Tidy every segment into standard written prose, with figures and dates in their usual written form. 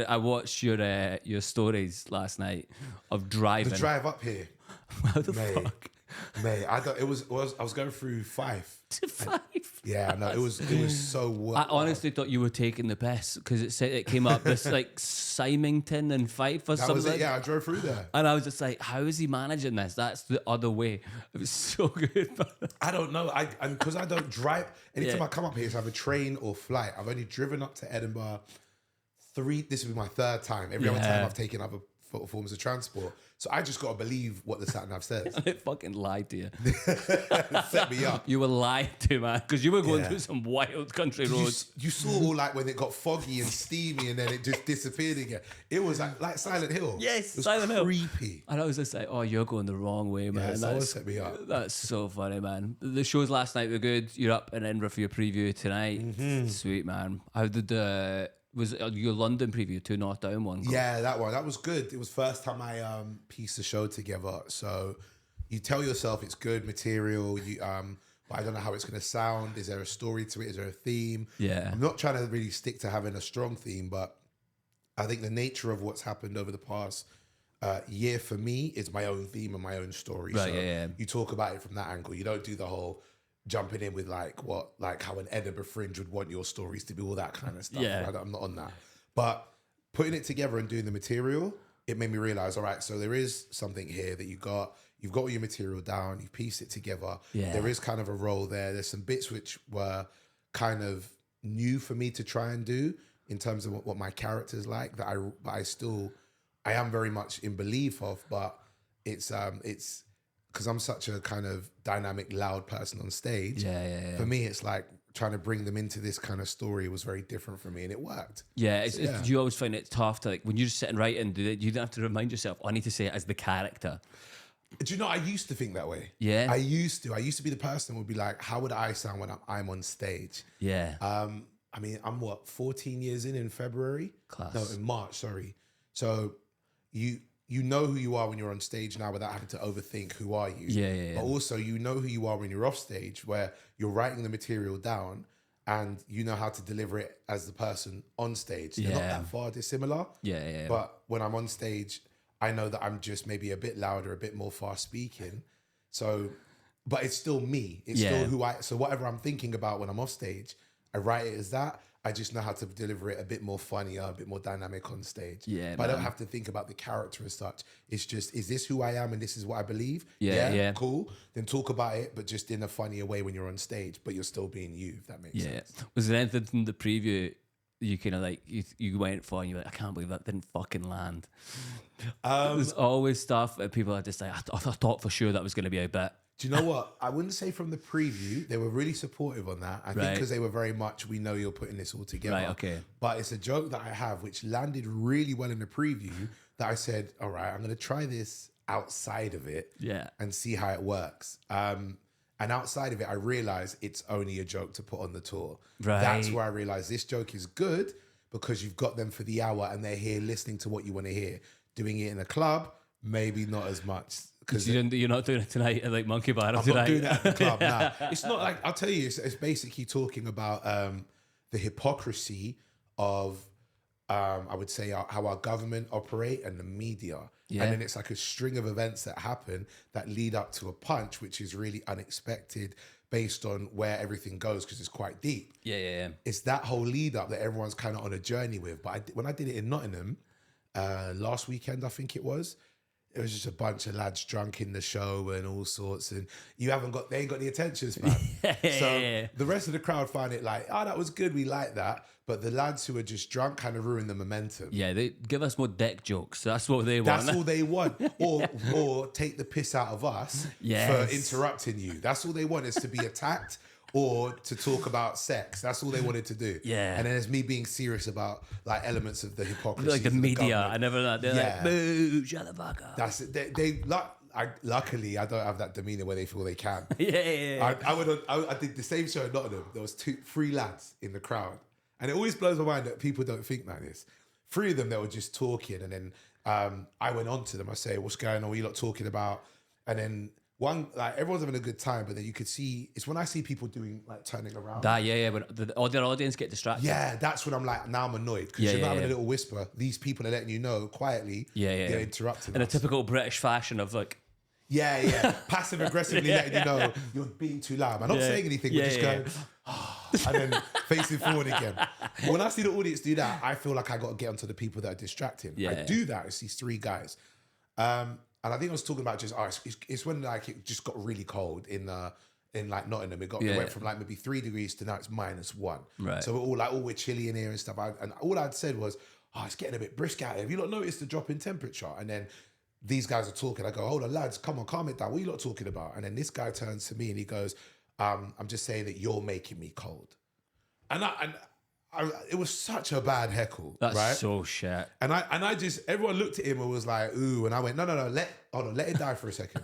I watched your stories last night of driving. The drive up here, How the fuck? mate. I was going through Fife. To Fife. Yeah, no, it was so. I honestly thought you were taking the piss because it said it came up this like Symington and Fife or That something. was it. Yeah, I drove through there. And I was just like, how is he managing this? That's the other way. It was so good. I don't know. And because I don't drive. Anytime Yeah. I come up here, it's either train or flight. I've only driven up to Edinburgh this will be my third time. Every other time I've taken other forms of transport. So I just got to believe what the sat nav says. It fucking lied to you. Set me up. You were lied to, man, because you were going through some wild country roads. You saw all like when it got foggy and steamy and then it just disappeared again. It was like Silent Hill. Yes, it was Silent Hill. creepy. And I was just like, oh, you're going the wrong way, man. Yeah, someone set me up. That's so funny, man. The shows last night were good. You're up in Edinburgh for your preview tonight. Mm-hmm. Sweet, man. How did was your London preview 2 North Down one go? Yeah, that one. That was good. It was first time I pieced the show together. So you tell yourself it's good material. But I don't know how it's going to sound. Is there a story to it? Is there a theme? Yeah. I'm not trying to really stick to having a strong theme, but I think the nature of what's happened over the past year for me is my own theme and my own story. Right, so yeah. you talk about it from that angle. You don't do the whole jumping in with like how an Edinburgh Fringe would want your stories to be, all that kind of stuff. Yeah. Right? I'm not on that. But putting it together and doing the material, it made me realize, all right, so there is something here that you've got all your material down, you've pieced it together. Yeah. There is kind of a role there. There's some bits which were kind of new for me to try and do in terms of what my character's like that I am very much in belief of, but it's because I'm such a kind of dynamic, loud person on stage. Yeah. For me, it's like trying to bring them into this kind of story was very different for me, and it worked. Yeah, you always find it tough to, like, when you're just sitting writing, you don't have to remind yourself, I need to say it as the character. Do you know, I used to think that way. Yeah. I used to be the person who would be like, how would I sound when I'm on stage? Yeah. I mean, I'm 14 years in February? Class. No, in March, sorry. So you know who you are when you're on stage now without having to overthink who are you. Yeah. But also you know who you are when you're off stage, where you're writing the material down and you know how to deliver it as the person on stage. They're not that far dissimilar. Yeah. But when I'm on stage, I know that I'm just maybe a bit louder, a bit more fast speaking. So, but it's still me. It's still who so whatever I'm thinking about when I'm off stage, I write it as that. I just know how to deliver it a bit more funnier, a bit more dynamic on stage. Yeah, but I don't have to think about the character as such. It's just, is this who I am and this is what I believe? Yeah. Cool. Then talk about it, but just in a funnier way when you're on stage, but you're still being you, if that makes sense. Was there anything in the preview you kind of like, you went for and you're like, I can't believe that didn't fucking land? There's always stuff that people are just like, I thought for sure that was going to be a bit. Do you know what? I wouldn't say from the preview, they were really supportive on that. I think because they were very much, we know you're putting this all together. Right, okay. But it's a joke that I have, which landed really well in the preview, that I said, all right, I'm going to try this outside of it and see how it works. And outside of it, I realized it's only a joke to put on the tour. Right. That's where I realized this joke is good because you've got them for the hour and they're here listening to what you want to hear. Doing it in a club, maybe not as much. Because you're not doing it tonight at like Monkey Bar tonight. I'm not doing it at the club. Nah. It's not like, I'll tell you, it's basically talking about the hypocrisy of, I would say, how our government operate and the media. Yeah. And then it's like a string of events that happen that lead up to a punch, which is really unexpected based on where everything goes, because it's quite deep. Yeah. It's that whole lead up that everyone's kind of on a journey with. But when I did it in Nottingham, last weekend, I think it was just a bunch of lads drunk in the show and all sorts, and they ain't got the attention span. So the rest of the crowd found it like, oh, that was good, we like that. But the lads who are just drunk kind of ruined the momentum. Yeah, they give us more dick jokes. That's what they want. That's all they want. Or take the piss out of us for interrupting you. That's all they want, is to be attacked or to talk about sex. That's all they wanted to do. Yeah. And then there's me being serious about like elements of the hypocrisy. Like the media. Government. I never know. They're like, boo, shut the fuck up. That's it. Luckily, I don't have that demeanor where they feel they can. Yeah. I did the same show in Nottingham. There was 3 lads in the crowd. And it always blows my mind that people don't think like this. 3 of them, they were just talking. And then I went on to them. I say, what's going on? What are you lot talking about? And then like everyone's having a good time, but then you could see, it's when I see people doing like turning around. When the audience get distracted. Yeah, that's when I'm like, now I'm annoyed because you're not having a little whisper. These people are letting you know quietly. They're interrupting in us. a typical British fashion of like. Passive aggressively letting you know you're being too loud. I'm not saying anything, we're just going, and then facing forward again. But when I see the audience do that, I feel like I got to get onto the people that are distracting. I do that. It's these three guys. And I think I was talking about just, it's when like it just got really cold in like Nottingham. It went from like maybe 3 degrees to now it's -1. Right. So we're all like, we're chilly in here and stuff. And all I'd said was, it's getting a bit brisk out here. Have you not noticed the drop in temperature? And then these guys are talking. I go, hold on, lads, come on, calm it down. What are you lot talking about? And then this guy turns to me and he goes, I'm just saying that you're making me cold. And it was such a bad heckle. That's right? so shit. And I just, everyone looked at him and was like, ooh. And I went, no, let it die for a second.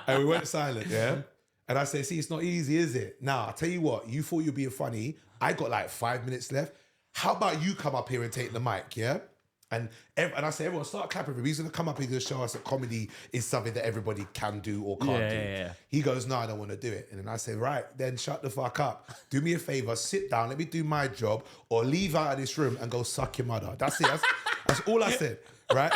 And we went silent, yeah? And I said, see, it's not easy, is it? Now, I'll tell you what, you thought you were being funny. I got like 5 minutes left. How about you come up here and take the mic, yeah? And I say, everyone, start clapping for him. He's going to come up here to show us that comedy is something that everybody can do or can't do. Yeah. He goes, no, I don't want to do it. And then I say, right, then shut the fuck up. Do me a favor, sit down, let me do my job, or leave out of this room and go suck your mother. That's it. That's all I said, right?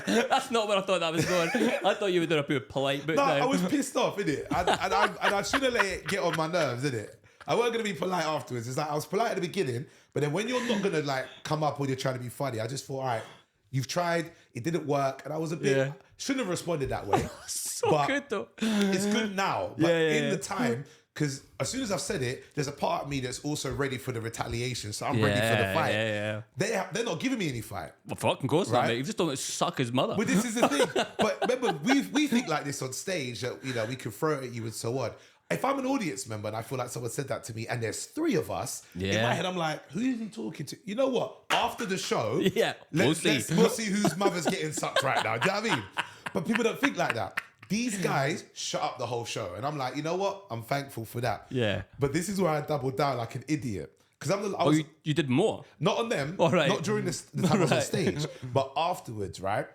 That's not where I thought that was going. I thought you were doing a bit polite, but no, I was pissed off, innit? And I should have let it get on my nerves, innit? I wasn't going to be polite afterwards. It's like I was polite at the beginning, but then when you're not going to like come up when you're trying to be funny, I just thought, all right, you've tried, it didn't work, and I was a bit, shouldn't have responded that way. So good though. It's good now, but in the time, because as soon as I've said it, there's a part of me that's also ready for the retaliation, so I'm ready for the fight. They're not giving me any fight. Well, fucking course not, mate. You just don't suck his mother. But this is the thing. But remember, we think like this on stage, that we can throw it at you and so on. If I'm an audience member and I feel like someone said that to me and there's 3 of us, in my head I'm like, who is he talking to? You know what? After the show, we'll see whose mother's getting sucked right now. Do you know what I mean? But people don't think like that. These guys shut up the whole show. And I'm like, you know what? I'm thankful for that. Yeah. But this is where I doubled down like an idiot. Because you did more? Not on them. Right. Not during the time I was on stage. But afterwards, right?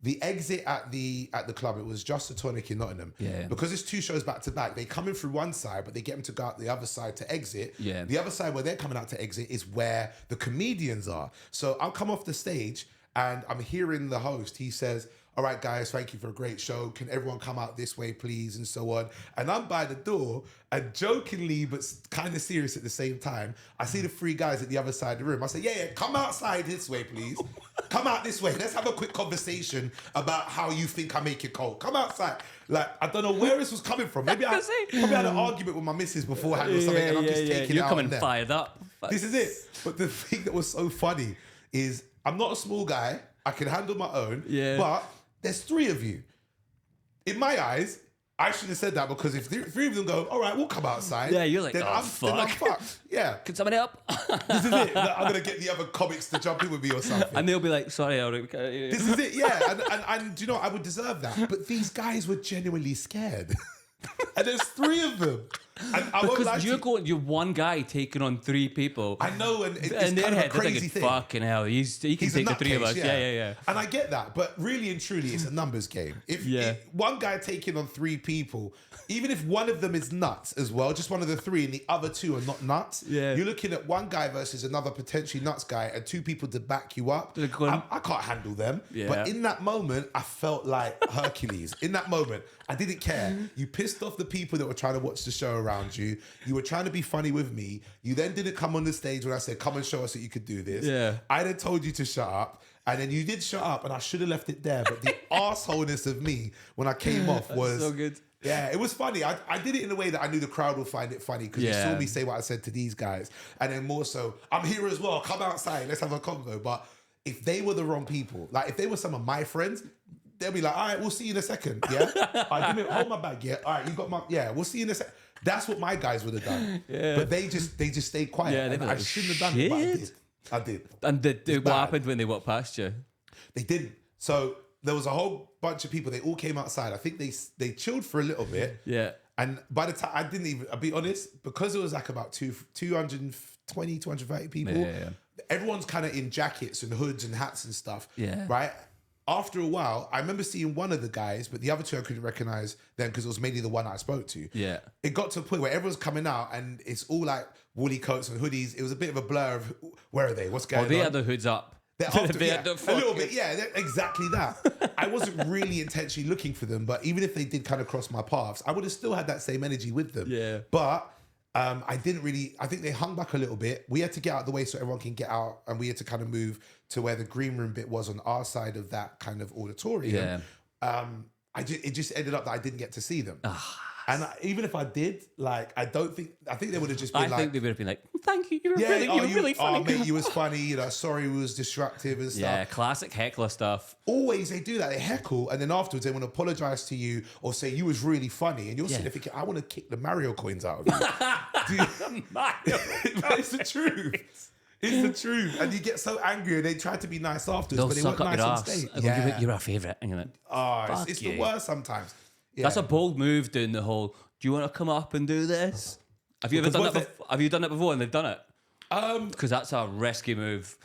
The exit at the club, it was just a tonic in Nottingham. Yeah. Because it's 2 shows back to back, they come in through one side, but they get them to go out the other side to exit. Yeah. The other side where they're coming out to exit is where the comedians are. So I'll come off the stage and I'm hearing the host. He says, all right, guys, thank you for a great show. Can everyone come out this way, please? And so on. And I'm by the door and jokingly, but kind of serious at the same time, I see the 3 guys at the other side of the room. I say, yeah, come outside this way, please. Come out this way. Let's have a quick conversation about how you think I make it cold. Come outside. Like, I don't know where this was coming from. Maybe I probably had an argument with my missus beforehand or something, and I'm just taking it out. You're coming fired up. This is it. But the thing that was so funny is I'm not a small guy. I can handle my own. Yeah. But there's 3 of you. In my eyes, I should have said that because if 3 of them go, all right, we'll come outside. Yeah, you're like, then I'm fucked. Yeah. Can somebody help? This is it. I'm going to get the other comics to jump in with me or something. And they'll be like, sorry, Aurie. This is it, yeah. And do you know, I would deserve that. But these guys were genuinely scared. And there's 3 of them. And I because you're one guy taking on 3 people. I know, and it's in their kind of head, a crazy thing. Fucking hell, he can take the 3 of us. Yeah. And I get that, but really and truly, it's a numbers game. If one guy taking on 3 people, even if one of them is nuts as well, just one of the 3, and the other 2 are not nuts, you're looking at one guy versus another potentially nuts guy, and 2 people to back you up. I can't handle them. But in that moment, I felt like Hercules. In that moment, I didn't care. You pissed off the people that were trying to watch the show around you. You were trying to be funny with me. You then didn't come on the stage when I said, come and show us that you could do this. I then told you to shut up. And then you did shut up, and I should have left it there. But the assholeness of me when I came off was so good. Yeah, it was funny. I did it in a way that I knew the crowd would find it funny because they saw me say what I said to these guys. And then more so, I'm here as well. Come outside. Let's have a convo. But if they were the wrong people, like if they were some of my friends, they'll be like, all right, we'll see you in a second. Yeah? All right, hold my bag. Yeah? All right, you got my... Yeah, we'll see you in a second. That's what my guys would have done. But they just stayed quiet. Yeah, and I shouldn't have done it, but I did. And what happened when they walked past you? They didn't. So there was a whole bunch of people. They all came outside. I think they chilled for a little bit. Yeah. And by the time, I'll be honest, because it was like about 220, 230 people, everyone's kind of in jackets and hoods and hats and stuff, right? after a while, I remember seeing one of the guys, but the other two I couldn't recognize them because it was mainly the one I spoke to. Yeah. It got to a point where everyone's coming out and it's all like woolly coats and hoodies. It was a bit of a blur of where are they? What's going on? They had the hoods up. They're after, They yeah, had the a little bit, yeah, exactly that. I wasn't really intentionally looking for them, but even if they did kind of cross my paths, I would have still had that same energy with them. Yeah. But I didn't really, I think they hung back a little bit. We had to get out of the way so everyone can get out, and we had to kind of move to where the green room bit was on our side of that kind of auditorium. Yeah. It just ended up that I didn't get to see them. And even if I did, like, I think they would have just been I like... think they would have been like, thank you, you were really funny. Oh, mate, you was funny, you know, sorry we was disruptive and stuff. Yeah, classic heckler stuff. Always they do that, they heckle, and then afterwards they want to apologise to you or say you was really funny, and you're sitting there thinking, I want to kick the Mario coins out of you. But it's the truth. It's the truth. And you get so angry and they try to be nice afterwards, but they weren't nice on stage. You're our favourite. And you're like, it's the worst sometimes. Yeah. That's a bold move doing the whole, do you want to come up and do this? Have you ever done that? Have you done it before and they've done it? Because that's a risky move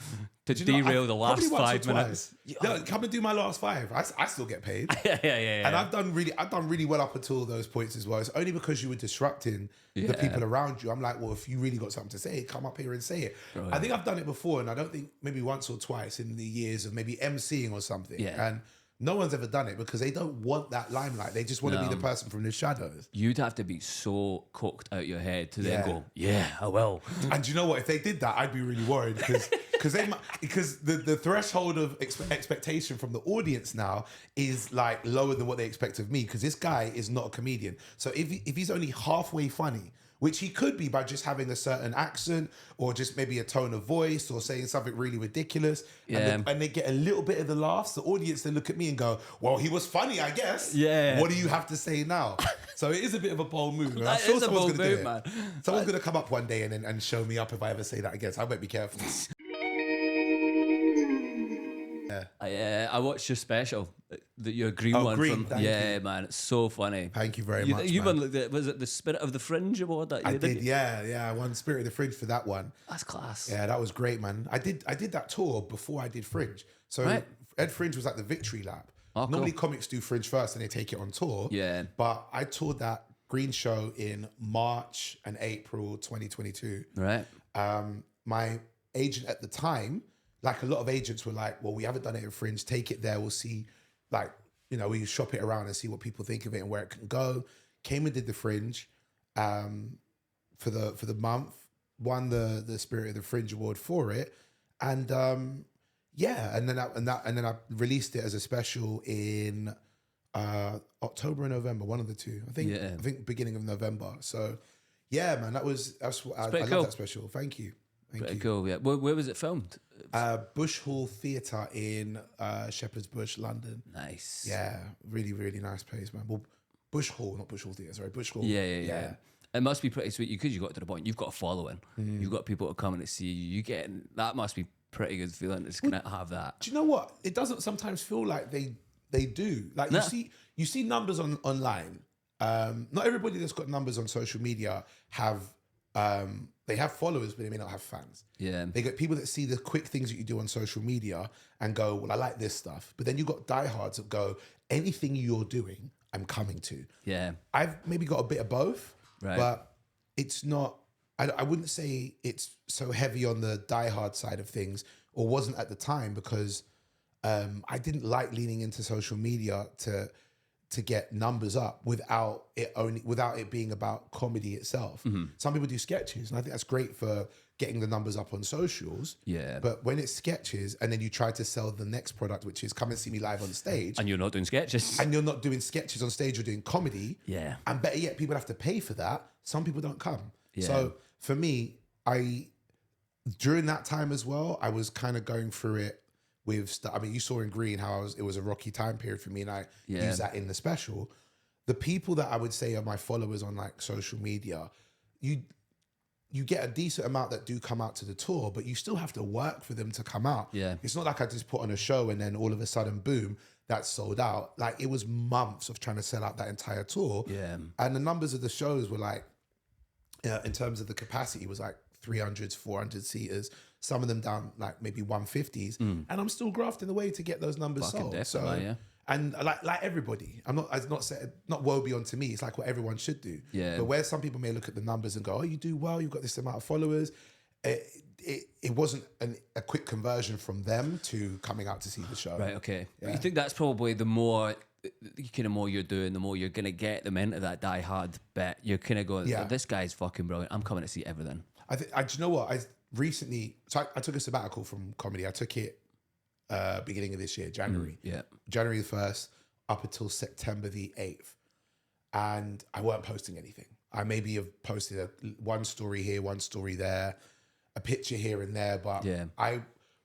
to derail the last 5 minutes. No, come and do my last 5. I still get paid. Yeah. And I've done really well up until those points as well. It's only because you were disrupting the people around you. I'm like, well, if you really got something to say, come up here and say it. Right. I think I've done it before, and I don't think maybe once or twice in the years of maybe emceeing or something. Yeah. And no one's ever done it because they don't want that limelight. They just want to be the person from the shadows. You'd have to be so cooked out your head to then go, yeah, I will. And you know what? If they did that, I'd be really worried because the threshold of expectation from the audience now is like lower than what they expect of me, because this guy is not a comedian. So if he's only halfway funny, which he could be by just having a certain accent or just maybe a tone of voice or saying something really ridiculous, and they get a little bit of the laughs, the audience then look at me and go, well, he was funny, I guess. Yeah. What do you have to say now? So it is a bit of a bold move. That is a bold move, man. Someone's going to come up one day and show me up if I ever say that again. So I better be careful. I watched your special, your green one. Green, thank you. Man, it's so funny. Thank you very much. You won, was it the Spirit of the Fringe award that you I did? Yeah. I won Spirit of the Fringe for that one. That's class. Yeah, that was great, man. I did that tour before I did Fringe. So Ed Fringe was like the victory lap. Oh, Normally comics do Fringe first and they take it on tour. Yeah. But I toured that green show in March and April 2022. Right. My agent at the time, like a lot of agents were like, well, we haven't done it at Fringe, take it there, we'll see, like, you know, we can shop it around and see what people think of it and where it can go. Came and did the Fringe for the month, won the Spirit of the Fringe award for it, and and then I released it as a special in October and November, one of the two. I think beginning of November. So yeah, man, that's what I love that special. Thank you. Pretty cool, yeah. Where was it filmed? Bush Hall Theatre in Shepherd's Bush, London. Nice. Yeah, really, really nice place, man. Well, Bush Hall, not Bush Hall Theatre, sorry, Bush Hall. Yeah. It must be pretty sweet because you got to the point. You've got a following. You've got people to come and see you. That must be pretty good feeling. It's gonna have that. Do you know what? It doesn't sometimes feel like they do. Like you see numbers online. Not everybody that's got numbers on social media have. They have followers, but they may not have fans. Yeah. They get people that see the quick things that you do on social media and go, well, I like this stuff. But then you got diehards that go, anything you're doing, I'm coming to. Yeah. I've maybe got a bit of both, but it's not, I wouldn't say it's so heavy on the diehard side of things, or wasn't at the time, because I didn't like leaning into social media to get numbers up without it being about comedy itself. Some people do sketches, and I think that's great for getting the numbers up on socials. Yeah. But when it's sketches and then you try to sell the next product, which is come and see me live on stage. And you're not doing sketches. And you're not doing sketches on stage, you're doing comedy. Yeah. And better yet, people have to pay for that. Some people don't come. Yeah. So for me, during that time as well, I was kind of going through it with I mean, you saw in Green how it was a rocky time period for me, and I use that in the special. The people that I would say are my followers on like social media, you get a decent amount that do come out to the tour, but you still have to work for them to come out. Yeah. It's not like I just put on a show and then all of a sudden, boom, that's sold out. Like, it was months of trying to sell out that entire tour. Yeah. And the numbers of the shows were like, in terms of the capacity, was like 300s, 400 seaters. some of them down like maybe 150s, and I'm still grafting away to get those numbers Fucking sold. definitely, So, yeah. and like everybody, I've not said, not woe be unto me. It's like what everyone should do. Yeah. But where some people may look at the numbers and go, oh, you do well, you've got this amount of followers. It wasn't a quick conversion from them to coming out to see the show. Right, okay. But Yeah. you think that's probably the more you're doing, the more you're going to get them into that die hard bit. You're kind of going, Yeah. this guy's fucking brilliant. I'm coming to see everything. Do you know what? I recently, so I took a sabbatical from comedy. I took it beginning of this year, January. Yeah. January the 1st up until September the 8th. And I weren't posting anything. I maybe have posted one story here, one story there, a picture here and there. But Yeah.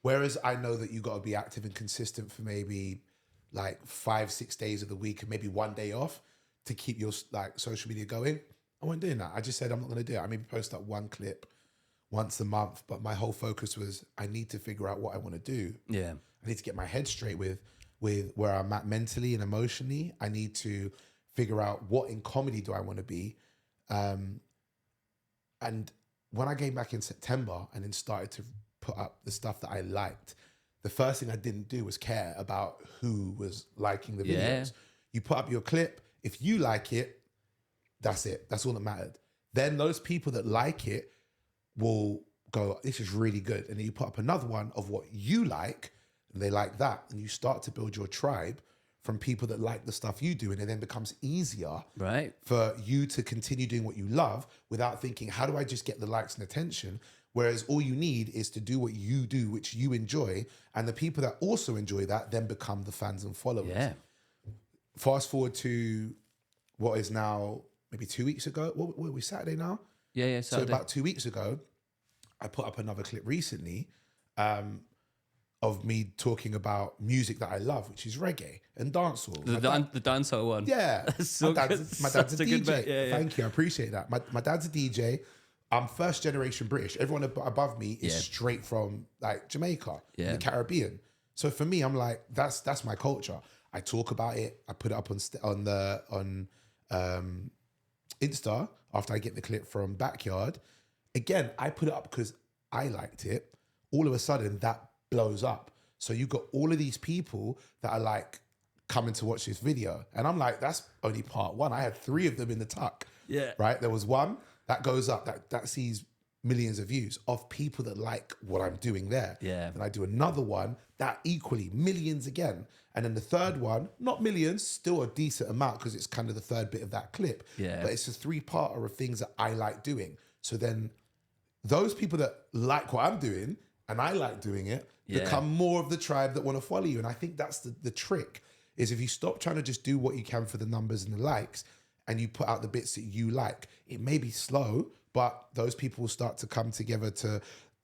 whereas I know that you got to be active and consistent for maybe like 5-6 days of the week and maybe one day off to keep your like social media going, I wasn't doing that. I just said I'm not going to do it. I maybe post up one clip once a month, but my whole focus was I need to figure out what I want to do. Yeah. I need to get my head straight with where I'm at mentally and emotionally. I need to figure out what in comedy do I want to be. And when I came back in September and then started to put up the stuff that I liked, the first thing I didn't do was care about who was liking the videos. Yeah. You put up your clip. If you like it, that's it. That's all that mattered. Then those people that like it will go, this is really good. And then you put up another one of what you like, and they like that. And you start to build your tribe from people that like the stuff you do. And it then becomes easier Right. for you to continue doing what you love without thinking, how do I just get the likes and attention? Whereas all you need is to do what you do, which you enjoy. And the people that also enjoy that then become the fans and followers. Yeah. Fast forward to what is now maybe 2 weeks ago. What were we, Saturday now? Yeah, yeah. So Saturday. about 2 weeks ago, I put up another clip recently of me talking about music that I love, which is reggae and dancehall. the dancehall one. Yeah. That's so my good. dad's a Such a good DJ. bit. Yeah, yeah. Thank you. I appreciate that. My dad's a DJ. I'm first generation British. Everyone above me is Yeah. straight from like Jamaica, Yeah. the Caribbean. So for me, I'm like, that's my culture. I talk about it. I put it up on Insta after I get the clip from Backyard. Again, I put it up because I liked it. All of a sudden, that blows up. So you got all of these people that are like coming to watch this video. And I'm like, that's only part one. I had 3 of them in the tuck. Yeah. Right? There was one that goes up, that sees millions of views of people that like what I'm doing there. Yeah. And I do another one that equally millions again. And then the third one, not millions, still a decent amount because it's kind of the third bit of that clip. Yeah. But it's a 3-parter of things that I like doing. So then those people that like what I'm doing and I like doing it Yeah. become more of the tribe that want to follow you. And I think that's the trick is if you stop trying to just do what you can for the numbers and the likes and you put out the bits that you like, it may be slow, but those people will start to come together to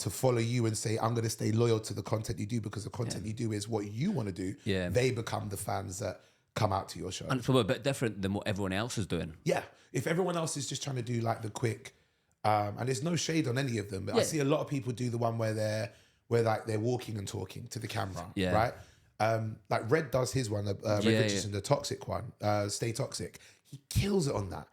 follow you and say, I'm going to stay loyal to the content you do because the content you do is what you want to do. Yeah. They become the fans that come out to your show. And it's probably a bit different than what everyone else is doing. Yeah. If everyone else is just trying to do like the quick, and there's no shade on any of them, but I Yeah. see a lot of people do the one where they're walking and talking to the camera, Yeah. right? Like Red does his one, Red Yeah, Richardson, the toxic one, Stay Toxic. He kills it on that.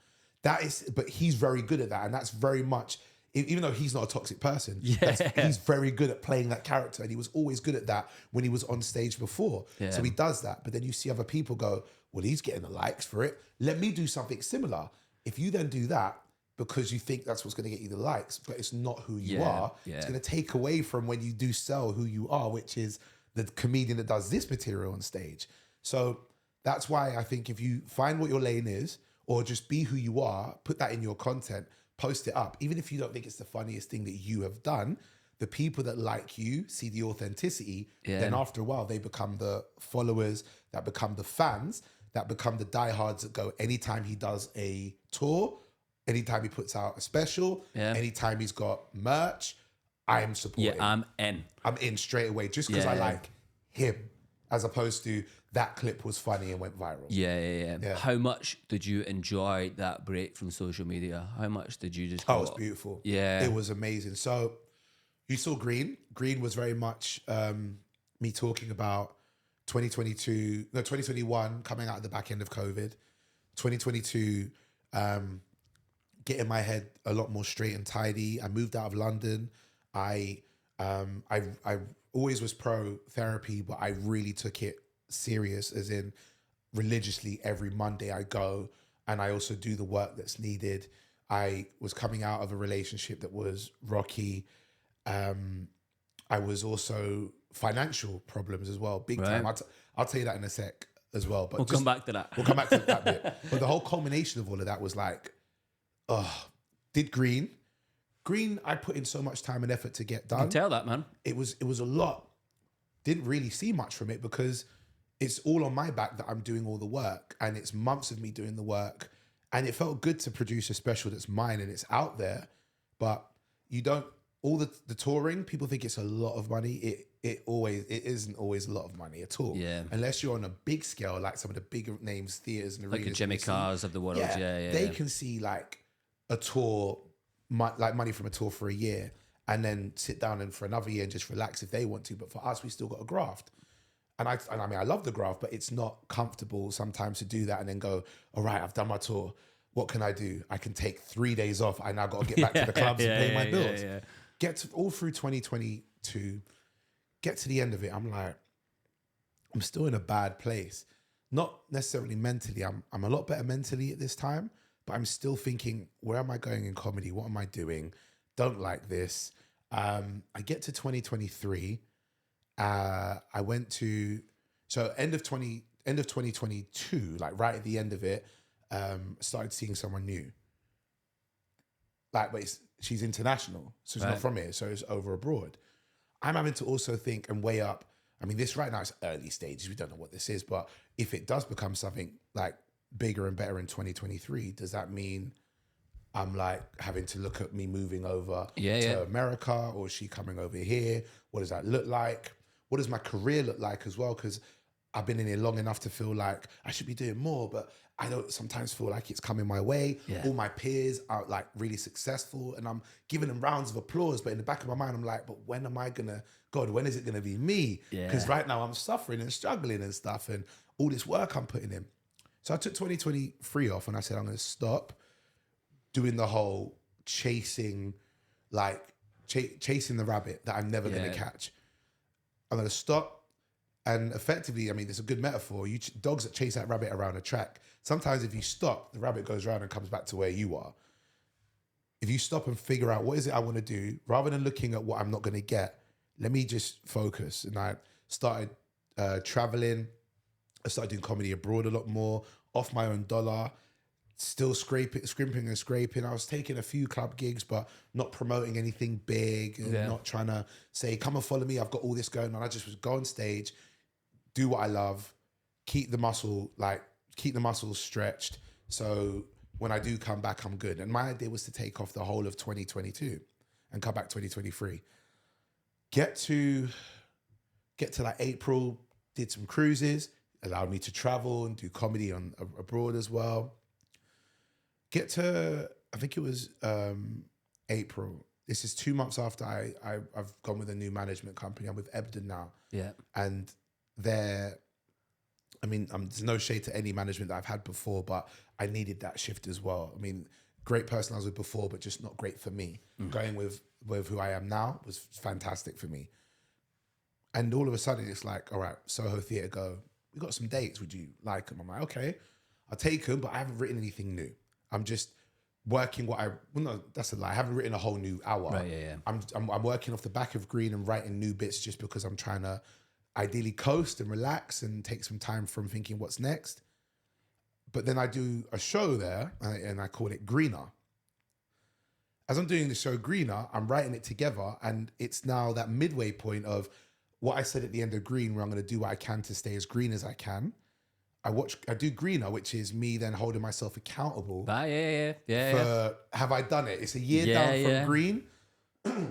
But he's very good at that, and that's very much, even though he's not a toxic person, he's very good at playing that character, and he was always good at that when he was on stage before. Yeah. So he does that, but then you see other people go, well, he's getting the likes for it. Let me do something similar. If you then do that, because you think that's what's going to get you the likes, but it's not who you are. Yeah. It's going to take away from when you do sell who you are, which is the comedian that does this material on stage. So that's why I think if you find what your lane is, or just be who you are, put that in your content, post it up. Even if you don't think it's the funniest thing that you have done, the people that like you see the authenticity, then after a while, they become the followers, that become the fans, that become the diehards that go anytime he does a tour, anytime he puts out a special, anytime he's got merch, I'm supporting. Yeah, I'm in. I'm in straight away just because I Yeah. like him, as opposed to that clip was funny and went viral. Yeah. How much did you enjoy that break from social media? How much did you just Oh, go, it was beautiful. Yeah. It was amazing. So you saw Green. Green was very much me talking about 2021 coming out at the back end of COVID. 2022, getting my head a lot more straight and tidy. I moved out of London. I I always was pro therapy, but I really took it serious, as in religiously every Monday I go and I also do the work that's needed. I was coming out of a relationship that was rocky. I was also financial problems as well, big time. Right. I'll tell you that in a sec as well. But We'll come back to that. We'll come back to that bit. But the whole culmination of all of that was like, did Green. I put in so much time and effort to get I can done. tell that, man. It was a lot. Didn't really see much from it because it's all on my back that I'm doing all the work, and it's months of me doing the work. And it felt good to produce a special that's mine and it's out there, but you don't, all the touring, people think it's a lot of money. It isn't always a lot of money at all. Yeah. Unless you're on a big scale, like some of the bigger names, theaters and arenas. Like a Jimmy Cars of the world. Yeah. They can see like a tour, like money from a tour for a year, and then sit down and for another year and just relax if they want to. But for us, we still got a graft. And I mean, I love the graft, but it's not comfortable sometimes to do that and then go, all right, I've done my tour. What can I do? I can take 3 days off. I now got to get back to the clubs and pay my bills. Get to all through 2022, get to the end of it. I'm like, I'm still in a bad place. Not necessarily mentally. I'm a lot better mentally at this time, but I'm still thinking, where am I going in comedy? What am I doing? Don't like this. I get to 2023. I went to, so end of 2022, like right at the end of it, started seeing someone new. Like, but she's international, so it's not from here, so it's over abroad. I'm having to also think and weigh up. I mean, this right now is early stages. We don't know what this is, but if it does become something like bigger and better in 2023, does that mean I'm like having to look at me moving over to America, or is she coming over here? What does that look like? What does my career look like as well? Because I've been in here long enough to feel like I should be doing more, but I don't sometimes feel like it's coming my way. Yeah. All my peers are like really successful and I'm giving them rounds of applause. But in the back of my mind, I'm like, but when am I gonna, God, when is it gonna be me? Because right now I'm suffering and struggling and stuff and all this work I'm putting in. So I took 2023 off and I said, I'm gonna stop doing the whole chasing, like chasing the rabbit that I'm never gonna catch. I'm gonna stop. And effectively, I mean, it's a good metaphor. Dogs that chase that rabbit around a track, sometimes if you stop, the rabbit goes around and comes back to where you are. If you stop and figure out what is it I want to do, rather than looking at what I'm not going to get, let me just focus. And I started traveling. I started doing comedy abroad a lot more, off my own dollar, still scrimping and scraping. I was taking a few club gigs, but not promoting anything big and not trying to say, come and follow me, I've got all this going on. I just was go on stage, do what I love, keep the muscles stretched. So when I do come back, I'm good. And my idea was to take off the whole of 2022 and come back 2023. Get to like April, did some cruises, allowed me to travel and do comedy on abroad as well. Get to, I think it was April. This is 2 months after I've gone with a new management company. I'm with Ebden now. Yeah. And there's no shade to any management that I've had before, but I needed that shift as well. I mean, great person I was with before, but just not great for me. Going with who I am now was fantastic for me. And all of a sudden it's like, all right, Soho Theatre go, we got some dates. Would you like them? I'm like, okay, I'll take them, but I haven't written anything new. I'm just working that's a lie. I haven't written a whole new hour. Right, yeah. I'm working off the back of Green and writing new bits just because I'm trying to ideally coast and relax and take some time from thinking what's next. But then I do a show there and I call it Greener. As I'm doing the show Greener, I'm writing it together and it's now that midway point of what I said at the end of Green, where I'm going to do what I can to stay as green as I can. I do Greener, which is me then holding myself accountable. For have I done it? It's a year down from Green.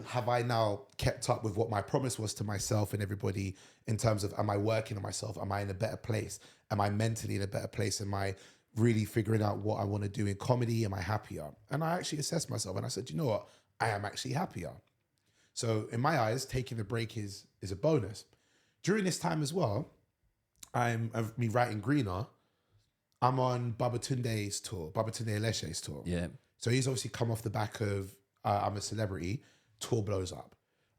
Have I now kept up with what my promise was to myself and everybody in terms of, am I working on myself? Am I in a better place? Am I mentally in a better place? Am I really figuring out what I want to do in comedy? Am I happier? And I actually assessed myself and I said, you know what? I am actually happier. So in my eyes, taking the break is a bonus. During this time as well, of me writing Greener, I'm on Babatunde's tour, Babatunde Aleshe's tour. Yeah. So he's obviously come off the back of I'm a Celebrity, tour blows up.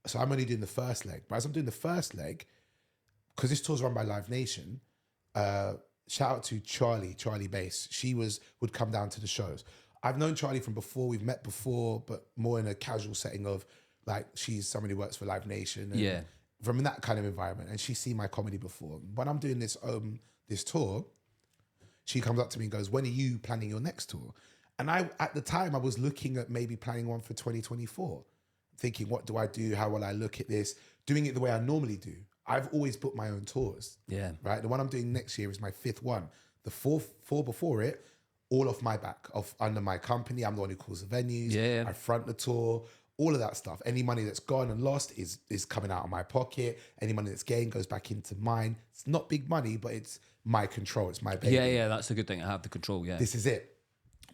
So I'm only doing the first leg. But as I'm doing the first leg, because this tour's run by Live Nation, shout out to Charlie Bass. She would come down to the shows. I've known Charlie from before. We've met before, but more in a casual setting of like she's somebody who works for Live Nation. And from that kind of environment. And she's seen my comedy before. When I'm doing this tour, she comes up to me and goes, when are you planning your next tour? And at the time, I was looking at maybe planning one for 2024, thinking, what do I do? How will I look at this? Doing it the way I normally do. I've always booked my own tours. Yeah. Right? The one I'm doing next year is my 5th one. The four before it, all off my back, under my company. I'm the one who calls the venues. Yeah. I front the tour, all of that stuff. Any money that's gone and lost is coming out of my pocket. Any money that's gained goes back into mine. It's not big money, but it's my control. It's my baby. Yeah, that's a good thing. I have the control, yeah. This is it.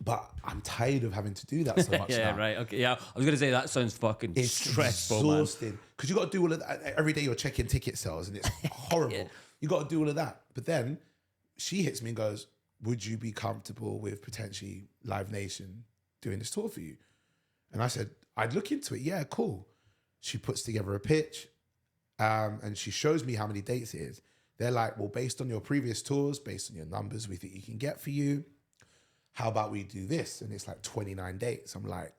But I'm tired of having to do that so much now. Right. Okay. Yeah, I was going to say that sounds fucking stressful, exhausting. Because you got to do all of that. Every day you're checking ticket sales and it's horrible. You got to do all of that. But then she hits me and goes, would you be comfortable with potentially Live Nation doing this tour for you? And I said, I'd look into it. Yeah, cool. She puts together a pitch and she shows me how many dates it is. They're like, well, based on your previous tours, based on your numbers, we think you can get for you. How about we do this? And it's like 29 dates. I'm like,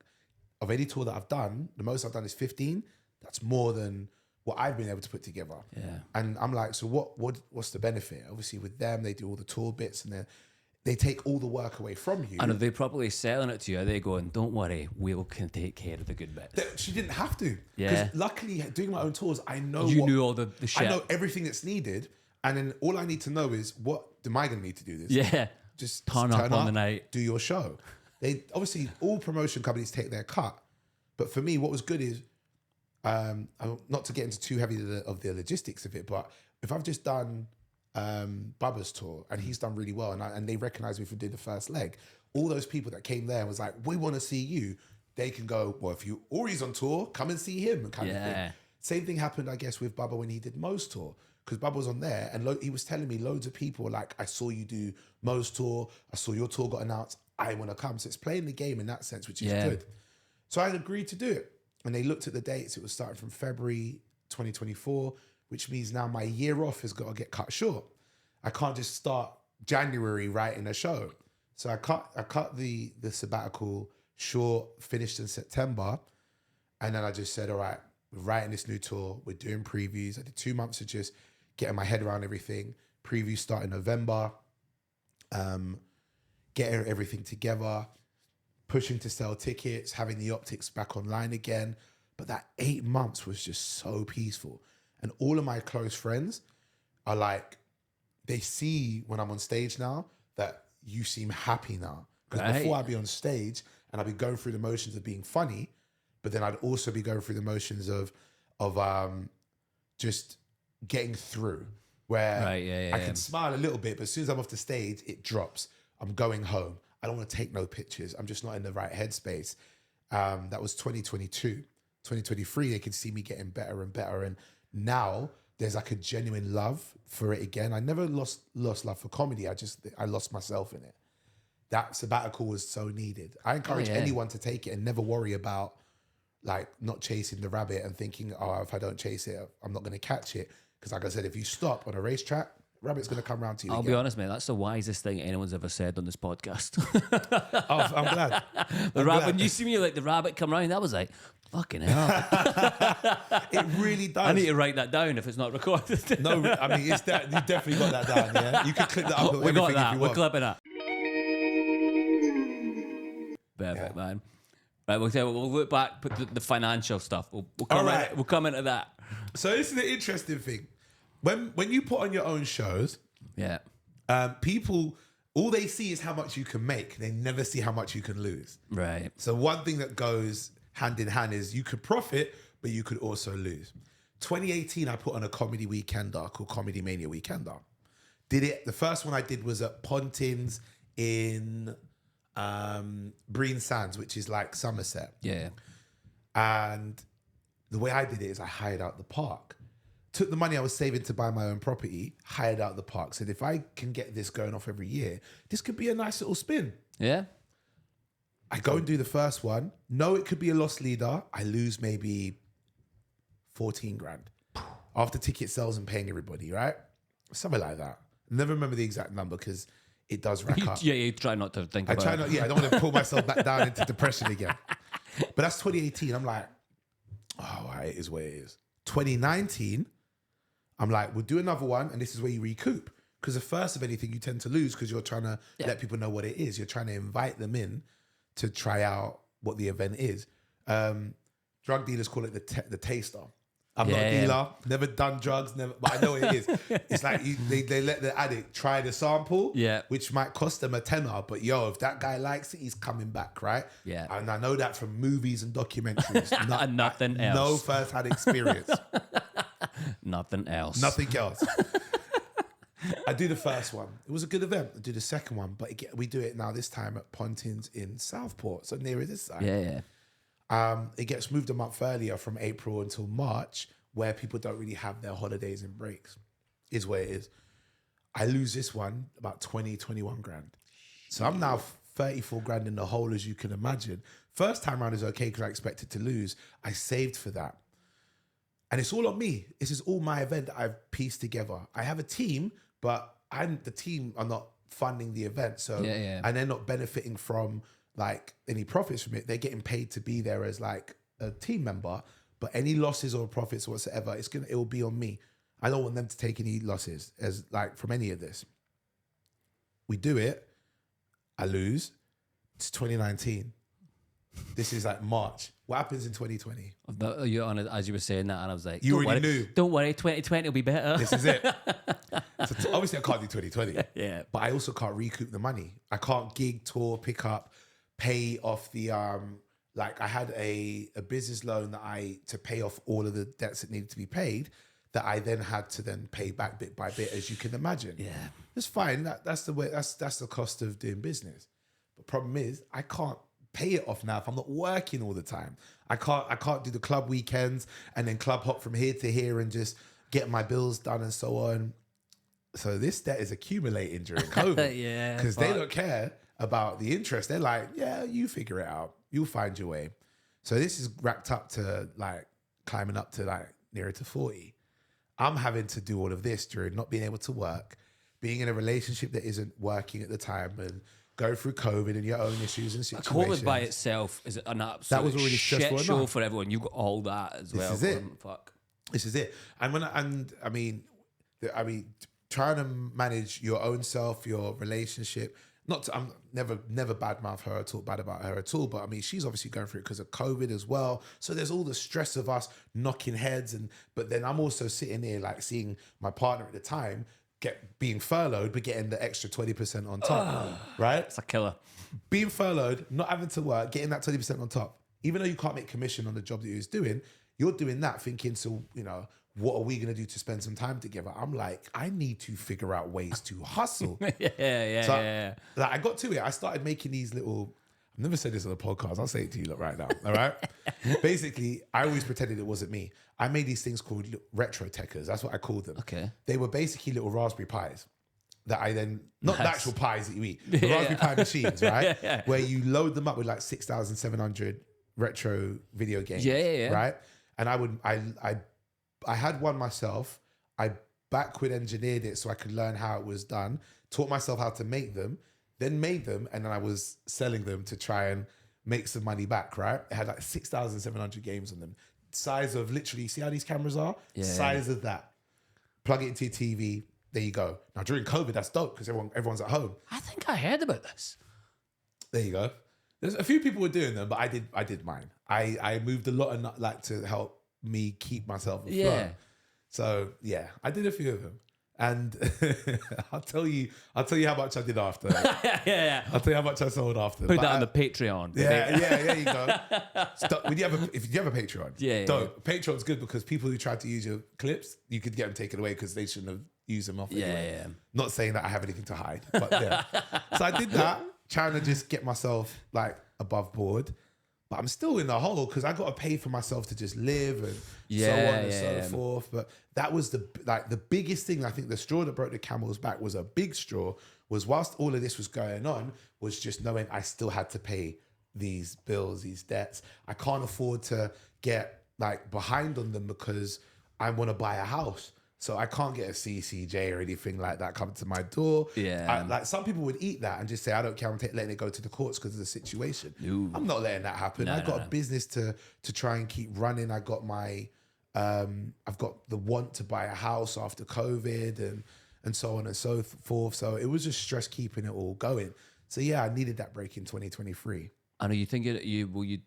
of any tour that I've done, the most I've done is 15. That's more than what I've been able to put together. Yeah. And I'm like, so what's the benefit? Obviously with them, they do all the tour bits and they take all the work away from you. And are they probably selling it to you? Are they going, don't worry, we can take care of the good bits? She didn't have to. Yeah. Because luckily, doing my own tours, I know you knew all the shit. I know everything that's needed. And then all I need to know is, what am I going to need to do this? Yeah. Just turn up on the night. Do your show. They obviously, all promotion companies take their cut. But for me, what was good is, not to get into too heavy of the logistics of it, but if I've just done Bubba's tour and he's done really well and they recognize me for doing the first leg, all those people that came there and was like, we want to see you, they can go, well, if Aurie's on tour, come and see him kind of thing. Same thing happened, I guess, with Bubba when he did Mo's tour. Because Bubba was on there and he was telling me loads of people were like, I saw you do Mo's tour. I saw your tour got announced. I want to come. So it's playing the game in that sense, which is good. So I agreed to do it. And they looked at the dates. It was starting from February 2024, which means now my year off has got to get cut short. I can't just start January writing a show. So I cut the sabbatical short, finished in September. And then I just said, all right, we're writing this new tour. We're doing previews. I did 2 months of just getting my head around everything. Previews start in November. Getting everything together. Pushing to sell tickets. Having the optics back online again. But that 8 months was just so peaceful. And all of my close friends are like, they see when I'm on stage now that you seem happy now. Because before I'd be on stage and I'd be going through the motions of being funny, but then I'd also be going through the motions of just getting through, where I can smile a little bit, but as soon as I'm off the stage, it drops. I'm going home. I don't want to take no pictures. I'm just not in the right headspace. That was 2022. 2023, they can see me getting better and better. And now there's like a genuine love for it again. I never lost love for comedy. I lost myself in it. That sabbatical was so needed. I encourage anyone to take it and never worry about like not chasing the rabbit and thinking, oh, if I don't chase it, I'm not going to catch it. Because like I said, if you stop on a racetrack, rabbit's going to come round to you. I'll be honest, mate, that's the wisest thing anyone's ever said on this podcast. Oh, I'm glad. When you see me like the rabbit come round, that was like, fucking hell. It really does. I need to write that down if it's not recorded. No, I mean, it's that you definitely got that down, yeah? You can click that up. We got that. If you We're want. clipping that. Perfect, man. Right, we'll look back, put the financial stuff. We'll come into that. So this is the interesting thing. When you put on your own shows, people, all they see is how much you can make. They never see how much you can lose. Right. So one thing that goes hand in hand is you could profit, but you could also lose. 2018, I put on a comedy weekender called Comedy Mania Weekender. Did it. The first one I did was at Pontins in Breen Sands, which is like Somerset. Yeah. And the way I did it is I hired out the park. Took the money I was saving to buy my own property, hired out the park. Said, if I can get this going off every year, this could be a nice little spin. Yeah. I go and do the first one. No, it could be a loss leader. I lose maybe 14 grand after ticket sales and paying everybody, right? Something like that. Never remember the exact number because it does rack up. Yeah, you try not to think about it. I don't want to pull myself back down into depression again. But that's 2018. I'm like, oh, it is what it is. 2019, I'm like, we'll do another one, and this is where you recoup. Because the first of anything, you tend to lose because you're trying to let people know what it is. You're trying to invite them in to try out what the event is. Drug dealers call it the taster. I'm not a dealer, never done drugs, but I know what it is. It's like they let the addict try the sample, which might cost them a tenner, but if that guy likes it, he's coming back, right? Yeah. And I know that from movies and documentaries. And nothing else. No first-hand experience. Nothing else. Nothing else. I do the first one. It was a good event. I do the second one, but we do it now this time at Pontins in Southport, so nearer this side. Yeah. It gets moved a month earlier from April until March, where people don't really have their holidays and breaks, is where it is. I lose this one about 20, 21 grand. So I'm now 34 grand in the hole, as you can imagine. First time round is okay because I expected to lose. I saved for that. And it's all on me. This is all my event that I've pieced together. I have a team, but the team are not funding the event. So, and they're not benefiting from like any profits from it. They're getting paid to be there as like a team member, but any losses or profits or whatsoever, it will be on me. I don't want them to take any losses as like from any of this. We do it. I lose. It's 2019. This is like March. What happens in 2020? You're on it as you were saying that, and I was like, you already knew. Don't worry, 2020 will be better. This is it. So obviously, I can't do 2020. Yeah. But I also can't recoup the money. I can't gig, tour, pick up, pay off the like I had a business loan that to pay off all of the debts that needed to be paid, that I then had to then pay back bit by bit, as you can imagine. Yeah. It's fine. That's the way. That's the cost of doing business. But problem is, I can't pay it off now if I'm not working all the time. I can't do the club weekends and then club hop from here to here and just get my bills done and so on. So this debt is accumulating during COVID. Yeah. Because they don't care about the interest. They're like, yeah, you figure it out. You'll find your way. So this is racked up to like climbing up to like nearer to 40. I'm having to do all of this during not being able to work, being in a relationship that isn't working at the time, and go through COVID and your own issues and situations. COVID by itself is an absolute that was already shit show for everyone. You got all that as well. This is it. Fuck. This is it. And I mean, trying to manage your own self, your relationship. I'm never badmouth her or talk bad about her at all. But I mean, she's obviously going through it because of COVID as well. So there's all the stress of us knocking heads, but then I'm also sitting here like seeing my partner at the time being furloughed, but getting the extra 20% on top, right? It's a killer. Being furloughed, not having to work, getting that 20% on top. Even though you can't make commission on the job that you was doing, you're doing that thinking, so, what are we going to do to spend some time together? I'm like, I need to figure out ways to hustle. Yeah. Like, I got to it. I started making these little, I've never said this on the podcast. I'll say it to you right now. All right. Basically, I always pretended it wasn't me. I made these things called retro techers. That's what I called them. Okay. They were basically little Raspberry Pis that I then, not the actual pies that you eat, the Raspberry Pi machines, right? Where you load them up with like 6,700 retro video games. Yeah. Right. And I had one myself. I backward engineered it so I could learn how it was done, taught myself how to make them, then made them, and then I was selling them to try and make some money back, right? It had like 6,700 games on them. Size of literally, see how these cameras are? Yeah. Size of that. Plug it into your TV, there you go. Now during COVID, that's dope because everyone's at home. I think I heard about this. There you go. There's a few people were doing them, but I did mine. I moved a lot of like to help me keep myself afloat. Yeah. So yeah, I did a few of them. And I'll tell you how much I did after. Yeah. I'll tell you how much I sold after. Put that on the Patreon. Yeah, there you go. If you have a Patreon, don't. Patreon's good because people who tried to use your clips, you could get them taken away because they shouldn't have used them off. Anyway. Yeah. Not saying that I have anything to hide, but yeah. So I did that, trying to just get myself like above board. But I'm still in the hole because I got to pay for myself to just live and so on and so forth. But that was the biggest thing. I think the straw that broke the camel's back was a big straw. Was whilst all of this was going on, was just knowing I still had to pay these bills, these debts. I can't afford to get like behind on them because I want to buy a house. So I can't get a CCJ or anything like that coming to my door. Yeah. Like some people would eat that and just say, I don't care, I'm letting it go to the courts because of the situation. No. I'm not letting that happen. I've got a business to try and keep running. I got my, I've got the want to buy a house after COVID and so on and so forth. So it was just stress keeping it all going. So yeah, I needed that break in 2023. I know you thinking will you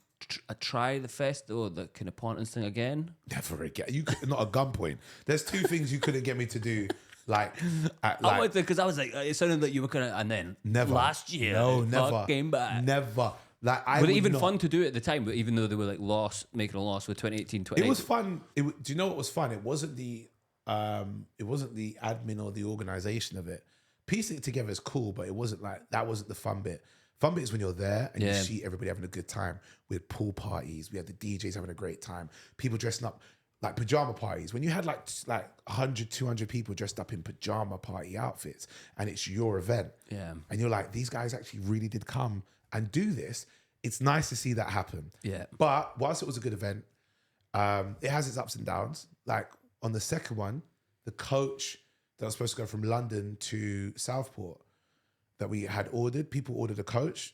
try the festival, the kind of Pontins thing again? Never again. You could, not a gunpoint. There's two things you couldn't get me to do. Because I was like, it sounded like you were gonna, and then never last year, never came back. Never. Like I was it would even not. fun to do it at the time? But even though they were like making a loss with 2018, 2019. It was fun. Do you know what was fun? It wasn't the admin or the organization of it. Piecing it together is cool, but it wasn't like that. Wasn't the fun bit. Fun bit is when you're there and you see everybody having a good time. We had pool parties. We had the DJs having a great time. People dressing up like pajama parties. When you had like 100, 200 people dressed up in pajama party outfits and it's your event. Yeah. And you're like, these guys actually really did come and do this. It's nice to see that happen. Yeah. But whilst it was a good event, it has its ups and downs. Like on the second one, the coach that was supposed to go from London to Southport that we had ordered, people ordered a coach.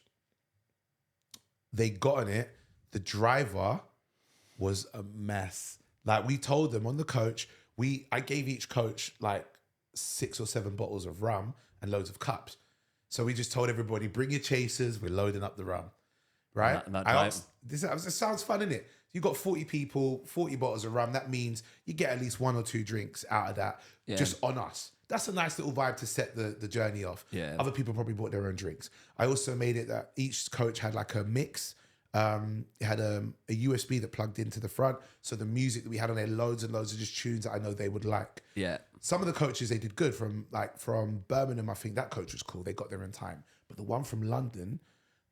They got on it. The driver was a mess. Like we told them on the coach, I gave each coach like 6 or 7 bottles of rum and loads of cups. So we just told everybody, bring your chasers, we're loading up the rum. Right? This sounds fun, innit? You got 40 people, 40 bottles of rum. That means you get at least 1 or 2 drinks out of that just on us. That's a nice little vibe to set the journey off. Yeah. Other people probably bought their own drinks. I also made it that each coach had like a mix. It had a USB that plugged into the front. So the music that we had on there, loads and loads of just tunes that I know they would like. Yeah. Some of the coaches, they did good. From Birmingham, I think that coach was cool. They got there in time. But the one from London,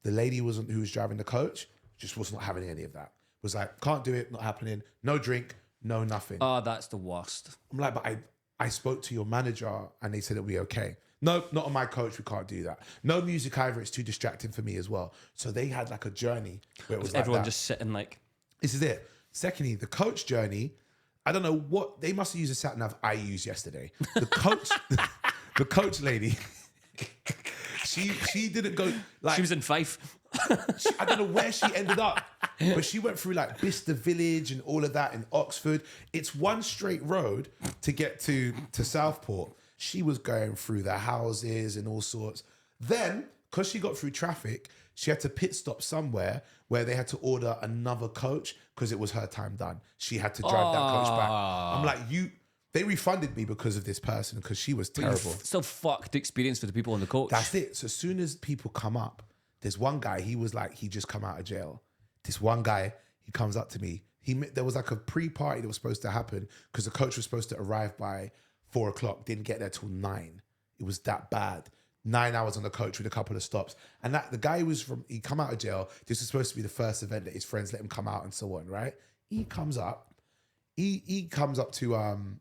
the lady who was driving the coach just was not having any of that. Was like, can't do it, not happening. No drink, no nothing. Oh, that's the worst. I'm like, but I spoke to your manager and they said it'll be okay. No, not on my coach. We can't do that. No music either. It's too distracting for me as well. So they had like a journey where it was like everyone that. just sitting like. This is it. Secondly, the coach journey. I don't know what they must have used a sat nav I used yesterday. The coach, the coach lady. She didn't go like She was in Fife. I don't know where she ended up, but she went through like Bicester Village and all of that in Oxford. It's one straight road to get to Southport. She was going through the houses and all sorts. Then, because she got through traffic, she had to pit stop somewhere where they had to order another coach because it was her time done. She had to drive that coach back. I'm like, they refunded me because of this person because she was terrible. Still fucked experience for the people on the coach. That's it. So as soon as people come up, there's one guy, he was like, he just come out of jail. This one guy, he comes up to me. There was like a pre-party that was supposed to happen because the coach was supposed to arrive by 4 o'clock, didn't get there till 9. It was that bad. 9 hours on the coach with a couple of stops. And the guy he come out of jail. This was supposed to be the first event that his friends let him come out and so on, right? He comes up. He comes up to, on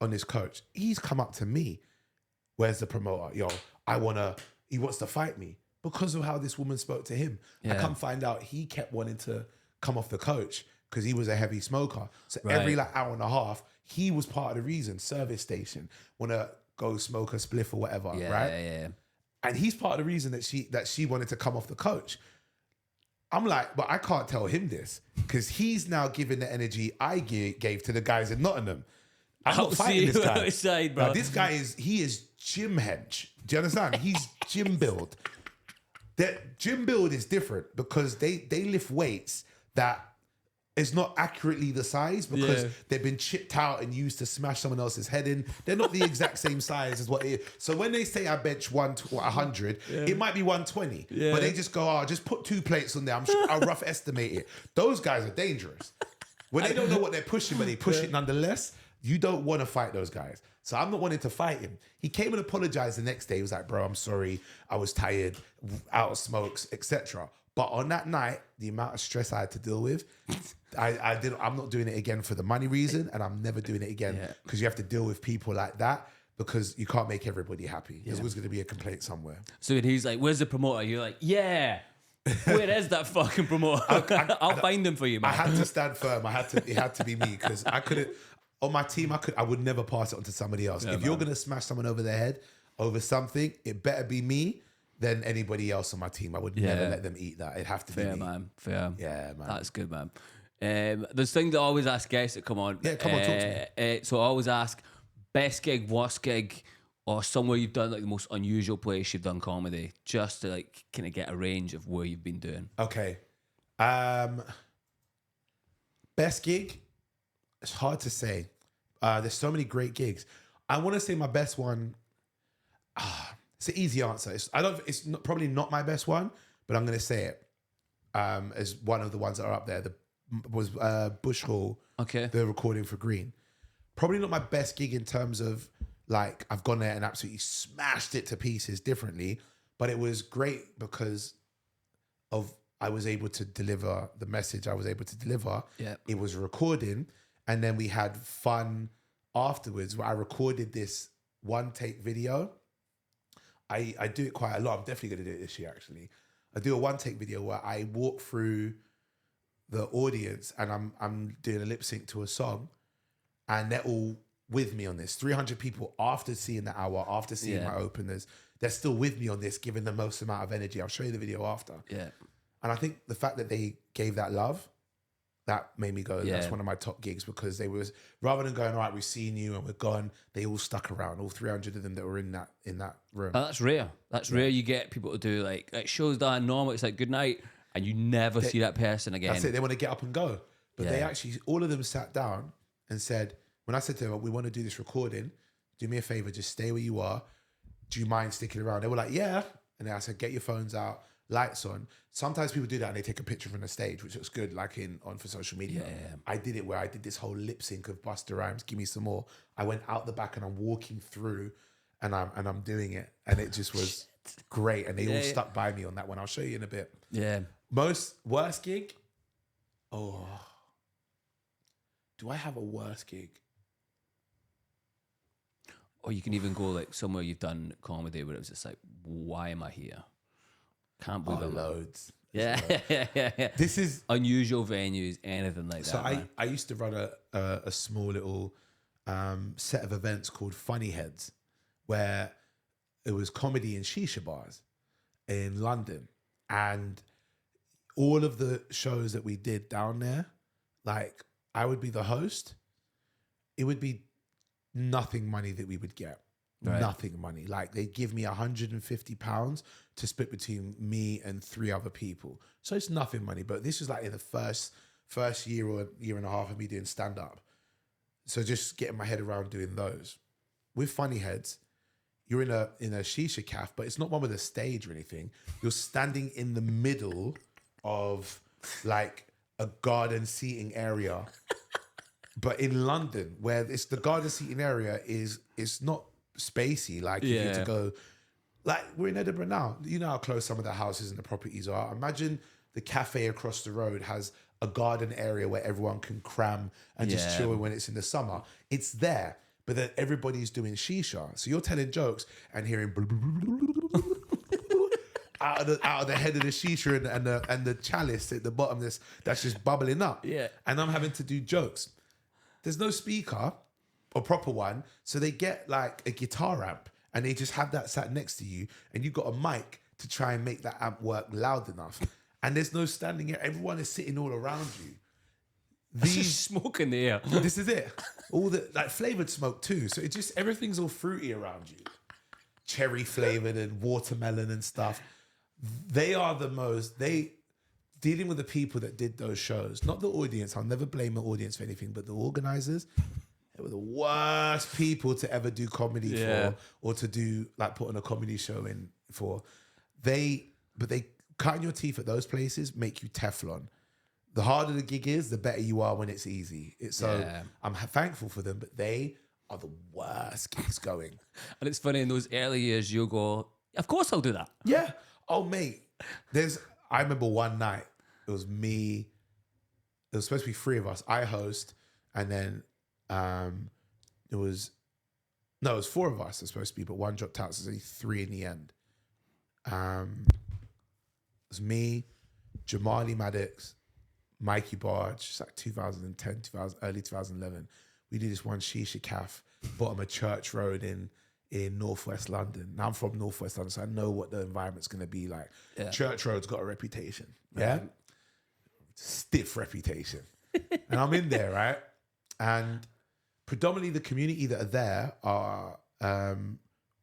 this coach. He's come up to me. Where's the promoter? Yo, he wants to fight me because of how this woman spoke to him. Yeah. I come find out he kept wanting to come off the coach because he was a heavy smoker. So every like hour and a half, he was part of the reason. Service station, want to go smoke a spliff or whatever, right? Yeah. And he's part of the reason that she wanted to come off the coach. I'm like, but I can't tell him this because he's now giving the energy I gave to the guys in Nottingham. I'm not fighting this guy. Side, bro. Now, this guy is gym hench. Do you understand? He's gym build. That gym build is different because they lift weights that is not accurately the size because they've been chipped out and used to smash someone else's head in. They're not the exact same size as what it is. So when they say I bench 100, it might be 120. Yeah. But they just go, just put 2 plates on there. I'll rough estimate it. Those guys are dangerous. When they don't know what they're pushing, but they push it nonetheless, you don't want to fight those guys. So I'm not wanting to fight him. He came and apologized the next day. He was like, bro, I'm sorry. I was tired, out of smokes, etc. But on that night, the amount of stress I had to deal with, I'm not doing it again for the money reason, and I'm never doing it again because you have to deal with people like that because you can't make everybody happy. There's always going to be a complaint somewhere. So he's like, where's the promoter? You're like, yeah. Where is that fucking promoter? I'll find him for you, man. I had to stand firm. It had to be me because I couldn't. On my team, I would never pass it on to somebody else. If you're gonna smash someone over their head over something, it better be me than anybody else on my team. I would never let them eat that. It'd have to be me. Man. Fair. Yeah, man. That's good, man. There's things I always ask guests that come on. Yeah, come on, talk to me. So I always ask, best gig, worst gig, or somewhere you've done like the most unusual place you've done comedy, just to like kind of get a range of where you've been doing. Okay. Best gig? It's hard to say. There's so many great gigs. I want to say my best one. It's an easy answer. Probably not my best one, but I'm going to say it as one of the ones that are up there. Was Bush Hall. Okay. The recording for Green. Probably not my best gig in terms of like I've gone there and absolutely smashed it to pieces differently, but it was great because of I was able to deliver the message I was able to deliver. Yeah. It was a recording, and then we had fun afterwards where I recorded this one take video. I do it quite a lot. I'm definitely going to do it this year, actually. I do a one take video where I walk through the audience and I'm doing a lip sync to a song, and they're all with me on this. 300 people after seeing the hour, after seeing my openers, they're still with me on this, giving the most amount of energy. I'll show you the video after. Yeah. And I think the fact that they gave that love, that made me go, that's one of my top gigs, because they was, rather than going, all right, we've seen you and we're gone, they all stuck around, all 300 of them that were in that room. Oh, that's rare. That's rare. You get people to do like shows that are normal. It's like good night, and you never see that person again. That's it. They want to get up and go. But they actually, all of them sat down and said, when I said to them, we want to do this recording, do me a favor, just stay where you are. Do you mind sticking around? They were like, yeah. And then I said, get your phones out, lights on. Sometimes people do that and they take a picture from the stage, which looks good, like on for social media. Yeah. I did it where I did this whole lip sync of Busta Rhymes, Give Me Some More. I went out the back and I'm walking through and I'm doing it. And it just was great. And they all stuck by me on that one. I'll show you in a bit. Yeah. Worst gig? Oh. Do I have a worst gig? Or you can even go like somewhere you've done comedy where it was just like, why am I here? Can't believe I'm loads. Yeah. This is unusual venues, anything like so that. I used to run a small little set of events called Funny Heads, where it was comedy in shisha bars in London. And all of the shows that we did down there, like I would be the host. It would be nothing money that we would get. Right. Nothing money. Like they'd give me £150 to split between me and 3 other people. So it's nothing money. But this was like in the first year or year and a half of me doing stand-up. So just getting my head around doing those. With Funny Heads, you're in a shisha caf, but it's not one with a stage or anything. You're standing in the middle of like a garden seating area. But in London, where it's the garden seating area it's not spacey. Like you need to go, like we're in Edinburgh now. You know how close some of the houses and the properties are. Imagine the cafe across the road has a garden area where everyone can cram and just chill when it's in the summer. It's there, but then everybody's doing shisha. So you're telling jokes and hearing out of the head of the shisha and the chalice at the bottom that's just bubbling up. Yeah. And I'm having to do jokes. There's no speaker or proper one, so they get like a guitar amp and they just have that sat next to you, and you've got a mic to try and make that amp work loud enough. And there's no standing here. Everyone is sitting all around you. Just smoke in the air. This is it. All the like flavored smoke too. So it just everything's all fruity around you. Cherry flavored and watermelon and stuff. They are the most dealing with the people that did those shows, not the audience. I'll never blame the audience for anything, but the organizers, they were the worst people to ever do comedy for, or to do like put on a comedy show in for. But cutting your teeth at those places make you Teflon. The harder the gig is, the better you are when it's easy. I'm thankful for them, but they are the worst gigs going. And it's funny, in those early years, you'll go, of course I'll do that. Yeah. Oh, mate. I remember one night, it was me. It was supposed to be 3 of us. I host, and then it was 4 of us. It's supposed to be, but one dropped out, so there's only 3 in the end. It was me, Jamali Maddox, Mikey Barge. It's like 2010, early 2011. We did this one shisha calf, bottom of Church Road in northwest London. Now I'm from northwest London, so I know what the environment's going to be like. Yeah. Church Road's got a reputation, yeah, stiff reputation. And I'm in there, right? And predominantly the community that are there are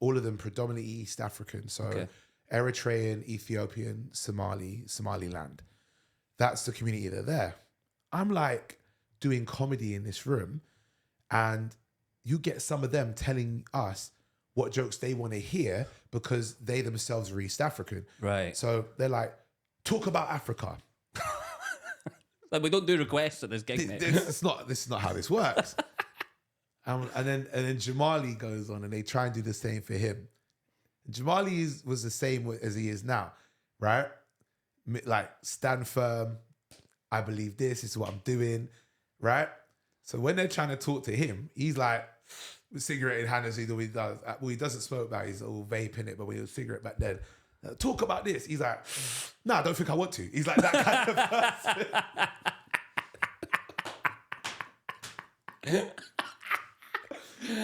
all of them predominantly East African, so Eritrean, Ethiopian, Somaliland. That's the community that are there. I'm like doing comedy in this room, and you get some of them telling us what jokes they want to hear because they themselves are East African. Right. So they're like, talk about Africa. Like, we don't do requests at this gig, mate. This is not how this works. And then Jamali goes on and they try and do the same for him. Jamali was the same as he is now, right? Like, stand firm. I believe this is what I'm doing, right? So when they're trying to talk to him, he's like, with cigarette in hand as he always does. Well, he doesn't smoke now. He's all vaping it, but when he was cigarette back then, talk about this. He's like, nah, I don't think I want to. He's like that kind of person.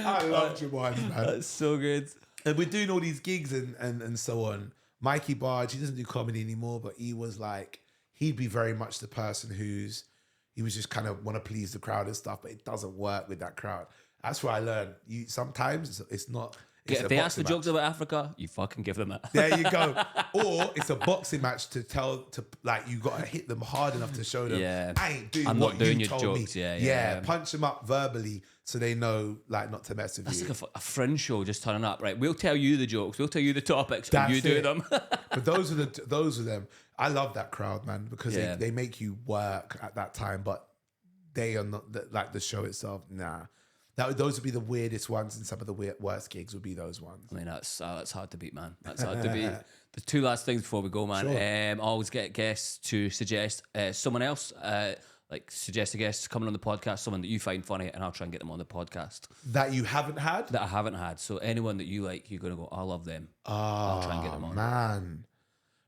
I love Jamali, man. That's so good. And we're doing all these gigs and so on. Mikey Barge, he doesn't do comedy anymore, but he was like, he'd be very much the person he was just kind of want to please the crowd and stuff, but it doesn't work with that crowd. That's where I learned. Sometimes it's not. If they ask for jokes about Africa, you fucking give them it. There you go. Or it's a boxing match to like, you got to hit them hard enough to show them, I ain't doing what you told me. Yeah, punch them up verbally so they know, like, not to mess with you. That's like a friend show just turning up, right? We'll tell you the jokes, we'll tell you the topics, and you do them. But those are them. I love that crowd, man, because they make you work at that time, but they are not like the show itself. Nah. Those would be the weirdest ones, and some of the worst gigs would be those ones. I mean, that's hard to beat, man. That's hard to beat. The two last things before we go, man. Sure. I always get guests to suggest someone else, like suggest a guest coming on the podcast, someone that you find funny, and I'll try and get them on the podcast. That you haven't had? That I haven't had. So anyone that you like, you're going to go, I love them. I'll try and get them on. Man.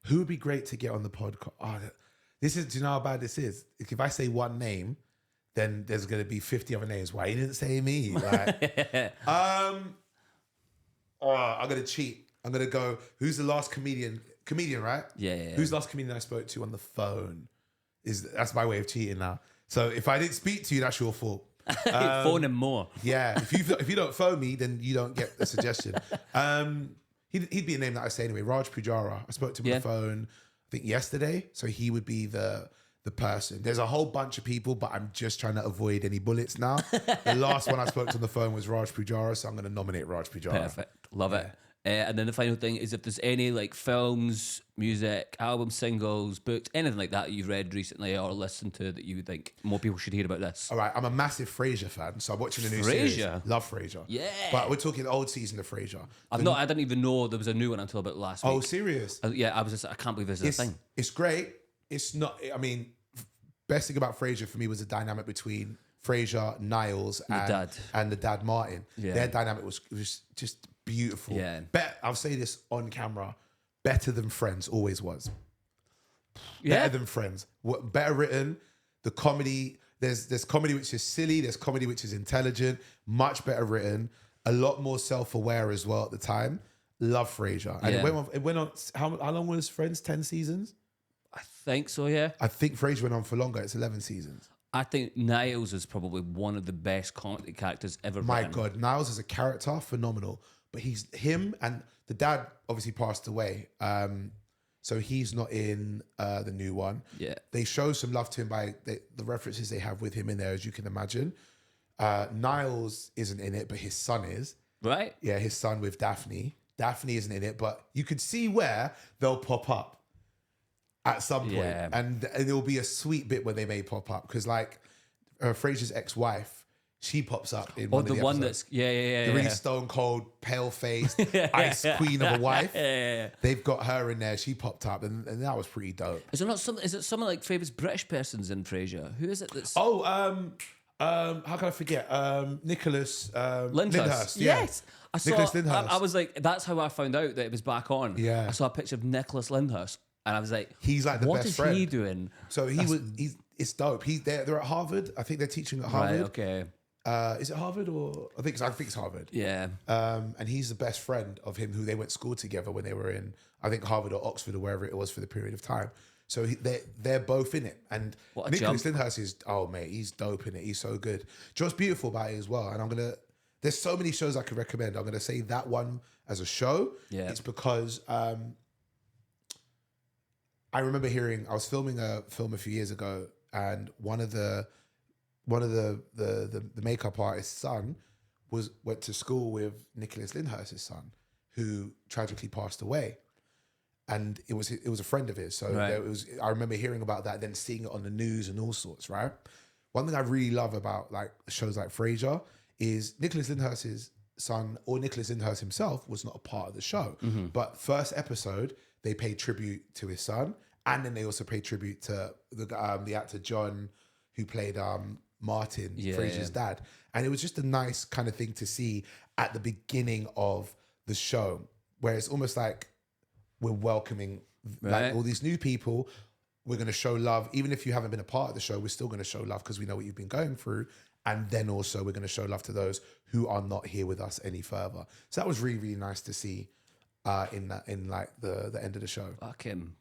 Who would be great to get on the podcast? Do you know how bad this is? If I say one name, then there's going to be 50 other names. Why you didn't say me? Like, I'm going to cheat. I'm going to go, who's the last comedian? Comedian, right? Yeah. Who's the last comedian I spoke to on the phone? That's my way of cheating now. So if I didn't speak to you, that's your fault. Phone him more. Yeah. If you don't phone me, then you don't get a suggestion. He'd be a name that I say anyway. Raj Pujara. I spoke to him on the phone, I think yesterday. So he would be the person. There's a whole bunch of people, but I'm just trying to avoid any bullets now. The last one I spoke to on the phone was Raj Pujara, so I'm going to nominate Raj Pujara. Perfect. Love it. And then the final thing is, if there's any like films, music, albums, singles, books, anything like that you've read recently or listened to that you would think more people should hear about this. All right, I'm a massive Frasier fan, so I'm watching the new series. Love Frasier. Yeah. But we're talking old season of Frasier. I didn't even know there was a new one until about last week. Oh, serious? I can't believe this is a thing. It's great. It's not, I mean, best thing about Frasier for me was the dynamic between Frasier, Niles, and the dad Martin. Yeah. Their dynamic was just beautiful. Yeah. I'll say this on camera, better than Friends always was. Yeah. Better than Friends. Better written. The comedy, there's comedy which is silly, there's comedy which is intelligent, much better written, a lot more self-aware as well at the time. Love Frasier. And it went on how long was Friends? 10 seasons? I think so, yeah. I think Frasier went on for longer. It's 11 seasons. I think Niles is probably one of the best comedy characters ever. My God, Niles as a character, phenomenal. But him and the dad obviously passed away. So he's not in the new one. Yeah. They show some love to him by the references they have with him in there, as you can imagine. Niles isn't in it, but his son is. Right? Yeah, his son with Daphne. Daphne isn't in it, but you could see where they'll pop up at some point. Yeah. And there'll be a sweet bit where they may pop up. Because like Frasier's ex-wife, she pops up in one of the one episodes. that's the really stone cold, pale faced, ice queen of a wife. Yeah. They've got her in there. She popped up, and that was pretty dope. Is it someone like famous British persons in Frasier? Who is it that's? How can I forget? Nicholas Lyndhurst. Yeah. Yes, Nicholas Lyndhurst. I was like, that's how I found out that it was back on. Yeah, I saw a picture of Nicholas Lyndhurst. And I was like, he's like the what best is friend. he doing? So it's dope. They're at Harvard. I think they're teaching at Harvard. Right, okay. Is it Harvard or I think it's Harvard. Yeah. And he's the best friend of him who they went to school together when they were in, I think, Harvard or Oxford or wherever it was for the period of time. So they're both in it. And What a Nicholas jump. Lyndhurst is, oh mate, he's dope in it. He's so good. Do you know what's beautiful about it as well? And there's so many shows I could recommend. I'm going to say that one as a show. Yeah. It's because I remember I was filming a film a few years ago, and one of the makeup artist's son went to school with Nicholas Lyndhurst's son, who tragically passed away, and it was a friend of his. So Right. I remember hearing about that, then seeing it on the news and all sorts. Right. One thing I really love about like shows like Frasier is Nicholas Lyndhurst's son, or Nicholas Lyndhurst himself, was not a part of the show. Mm-hmm. But first episode, they paid tribute to his son, and then they also paid tribute to the actor John, who played Martin, Frasier's dad. And it was just a nice kind of thing to see at the beginning of the show, where it's almost like we're welcoming like all these new people. We're going to show love. Even if you haven't been a part of the show, we're still going to show love because we know what you've been going through. And then also we're going to show love to those who are not here with us any further. So that was really, really nice to see in like the end of the show. Fucking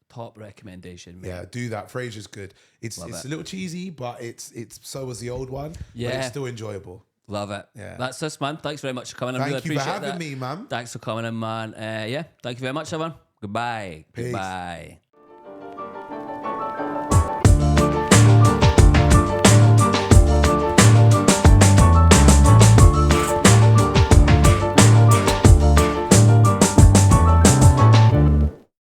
top recommendation, mate. Yeah, do that. Frasier's good. It's a little cheesy, but it's so was the old one. Yeah. But it's still enjoyable. Love it. Yeah. That's us, man. Thanks very much for coming. I really Thank you for appreciate having that. me, man. Thanks for coming in, man. Yeah, thank you very much, everyone. Goodbye. Peace. Goodbye.